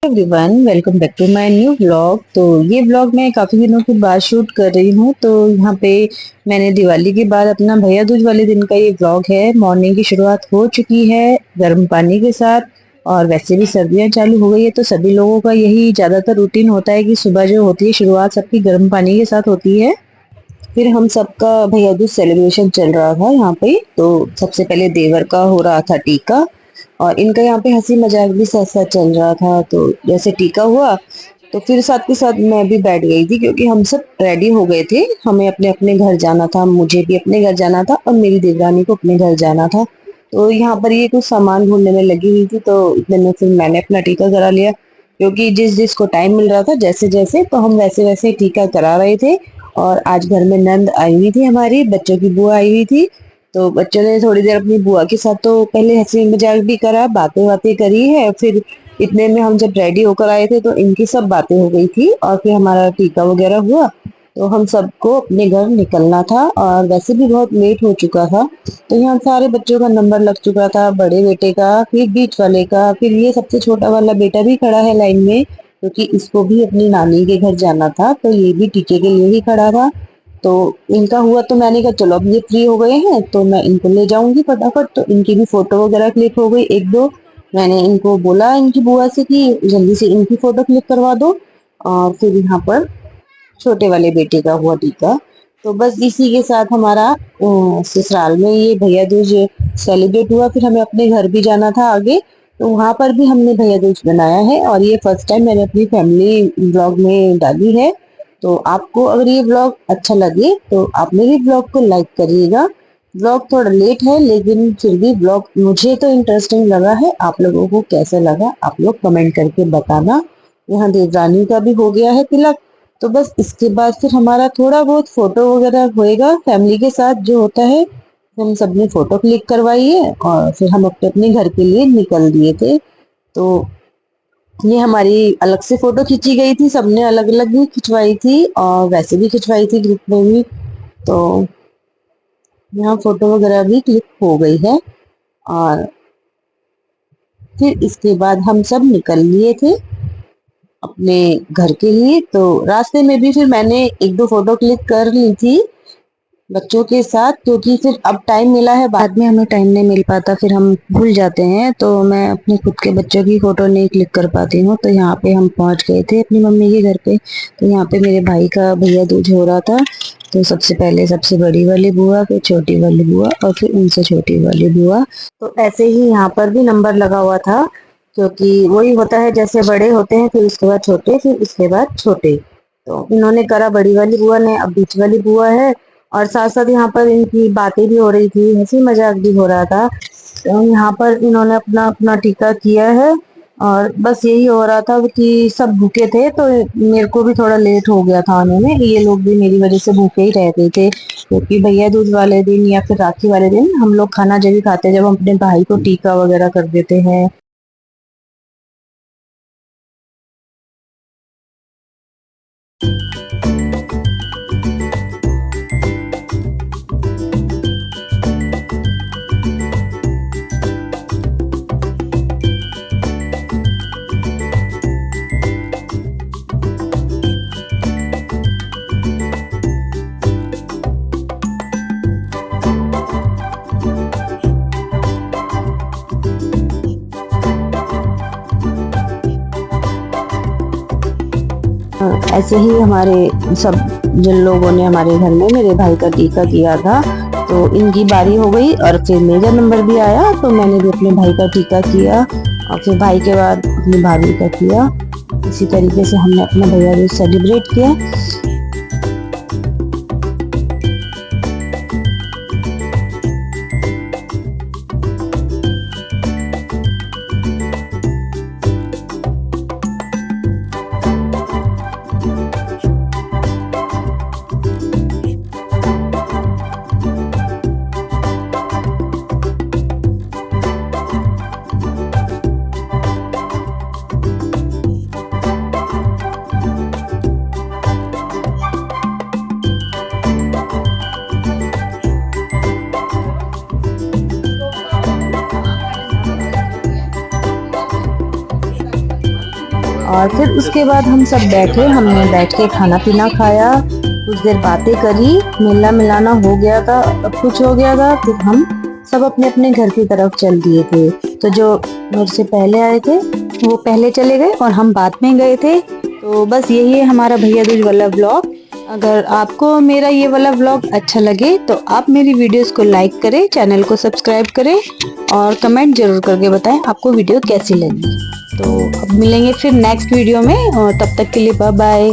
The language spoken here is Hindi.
Everyone, welcome back to my new vlog. तो ये व्लॉग मैं काफी दिनों के बाद शूट कर रही हूँ। तो यहाँ पे मैंने दिवाली के बाद अपना भैया दूज वाले दिन का ये व्लॉग है। मॉर्निंग की शुरुआत हो चुकी है गर्म पानी के साथ, और वैसे भी सर्दियां चालू हो गई है तो सभी लोगों का यही ज्यादातर रूटीन होता है कि सुबह जो होती है शुरुआत सबकी गर्म पानी के साथ होती है। फिर हम सबका भैया दूज सेलिब्रेशन चल रहा था यहाँ पे। तो सबसे पहले देवर का हो रहा था टीका, और इनका यहाँ पे हंसी मजाक भी साथ साथ चल रहा था। तो जैसे टीका हुआ तो फिर साथ के साथ मैं भी बैठ गई थी, क्योंकि हम सब रेडी हो गए थे। हमें अपने अपने घर जाना था, मुझे भी अपने घर जाना था और मेरी देवरानी को अपने घर जाना था। तो यहाँ पर ये कुछ सामान ढूंढने में लगी हुई थी, तो इतने में फिर मैंने अपना टीका करा लिया, क्योंकि जिस जिसको टाइम मिल रहा था जैसे जैसे, तो हम वैसे वैसे टीका करा रहे थे। और आज घर में नंद आई हुई थी, हमारी बच्चों की बुआ आई हुई थी। तो बच्चों ने थोड़ी देर अपनी बुआ के साथ तो पहले हंसी मजाक भी करा, बातें बातें करी है। फिर इतने में हम जब रेडी होकर आए थे तो इनकी सब बातें हो गई थी, और फिर हमारा टीका वगैरह हुआ। तो हम सबको अपने घर निकलना था, और वैसे भी बहुत लेट हो चुका था। तो यहाँ सारे बच्चों का नंबर लग चुका था, बड़े बेटे का, फिर बीच वाले का, फिर ये सबसे छोटा वाला बेटा भी खड़ा है लाइन में, क्योंकि इसको भी अपनी नानी के घर जाना था। तो ये भी टीके के लिए ही खड़ा था। तो इनका हुआ तो मैंने कहा चलो अब ये फ्री हो गए हैं तो मैं इनको ले जाऊंगी फटाफट। तो इनकी भी फोटो वगैरह क्लिक हो गई एक दो। मैंने इनको बोला इनकी बुआ से कि जल्दी से इनकी फोटो क्लिक करवा दो। और फिर यहाँ पर छोटे वाले बेटे का हुआ टीका। तो बस इसी के साथ हमारा ससुराल में ये भैया दूज सेलिब्रेट हुआ। फिर हमें अपने घर भी जाना था आगे, तो वहां पर भी हमने भैया दूज बनाया है, और ये फर्स्ट टाइम मैंने अपनी फैमिली ब्लॉग में डाली है। तो आपको अगर ये ब्लॉग अच्छा लगे तो आप मेरे ब्लॉग को लाइक करिएगा। ब्लॉग थोड़ा लेट है लेकिन फिर भी ब्लॉग मुझे तो इंटरेस्टिंग लगा है। आप लोगों को कैसा लगा आप लोग कमेंट करके बताना। यहाँ देवरानी का भी हो गया है तिलक। तो बस इसके बाद फिर हमारा थोड़ा बहुत फोटो वगैरह होएगा फैमिली के साथ जो होता है। हम सबने फोटो क्लिक करवाई है, और फिर हम अपने अपने घर के लिए निकल दिए थे। तो ये हमारी अलग से फोटो खींची गई थी, सबने अलग अलग भी खिंचवाई थी और वैसे भी खिंचवाई थी ग्रुप में भी। तो यहाँ फोटो वगैरह भी क्लिक हो गई है। और फिर इसके बाद हम सब निकल लिए थे अपने घर के लिए। तो रास्ते में भी फिर मैंने एक दो फोटो क्लिक कर ली थी बच्चों के साथ, क्योंकि फिर अब टाइम मिला है, बाद में हमें टाइम नहीं मिल पाता, फिर हम भूल जाते हैं। तो मैं अपने खुद के बच्चों की फोटो नहीं क्लिक कर पाती हूँ। तो यहाँ पे हम पहुंच गए थे अपनी मम्मी के घर पे। तो यहाँ पे मेरे भाई का भैया दूज हो रहा था। तो सबसे पहले सबसे बड़ी वाली बुआ, फिर छोटी वाली बुआ, और फिर उनसे छोटी वाली बुआ। तो ऐसे ही यहाँ पर भी नंबर लगा हुआ था, क्योंकि वही होता है जैसे बड़े होते हैं फिर उसके बाद छोटे, फिर उसके बाद छोटे। तो इन्होंने करा बड़ी वाली बुआ ने, अब बीच वाली बुआ है। और साथ साथ यहाँ पर इनकी बातें भी हो रही थी, हंसी मजाक भी हो रहा था। तो यहाँ पर इन्होंने अपना अपना टीका किया है। और बस यही हो रहा था कि सब भूखे थे, तो मेरे को भी थोड़ा लेट हो गया था आने में। ये लोग भी मेरी वजह से भूखे ही रहते थे, क्योंकि भैया दूज वाले दिन या फिर राखी वाले दिन हम लोग खाना जब भी खाते हैं जब हम अपने भाई को टीका वगैरह कर देते हैं। ऐसे ही हमारे सब जिन लोगों ने हमारे घर में मेरे भाई का टीका किया था, तो इनकी बारी हो गई और फिर मेरा नंबर भी आया। तो मैंने भी अपने भाई का टीका किया, और फिर भाई के बाद अपनी भाभी का किया। इसी तरीके से हमने अपना भैया दूज सेलिब्रेट किया। और फिर उसके बाद हम सब बैठे, हमने बैठ के खाना पीना खाया, कुछ देर बातें करी, मिलना मिलाना हो गया था, अब कुछ हो गया था, फिर हम सब अपने अपने घर की तरफ चल दिए थे। तो जो मेरे से पहले आए थे वो पहले चले गए और हम बाद में गए थे। तो बस यही है हमारा भैया दूज वाला व्लॉग। अगर आपको मेरा ये वाला व्लॉग अच्छा लगे तो आप मेरी वीडियोस को लाइक करें, चैनल को सब्सक्राइब करें और कमेंट जरूर करके बताएं आपको वीडियो कैसी लगी। तो अब मिलेंगे फिर नेक्स्ट वीडियो में, और तब तक के लिए बाय बाय।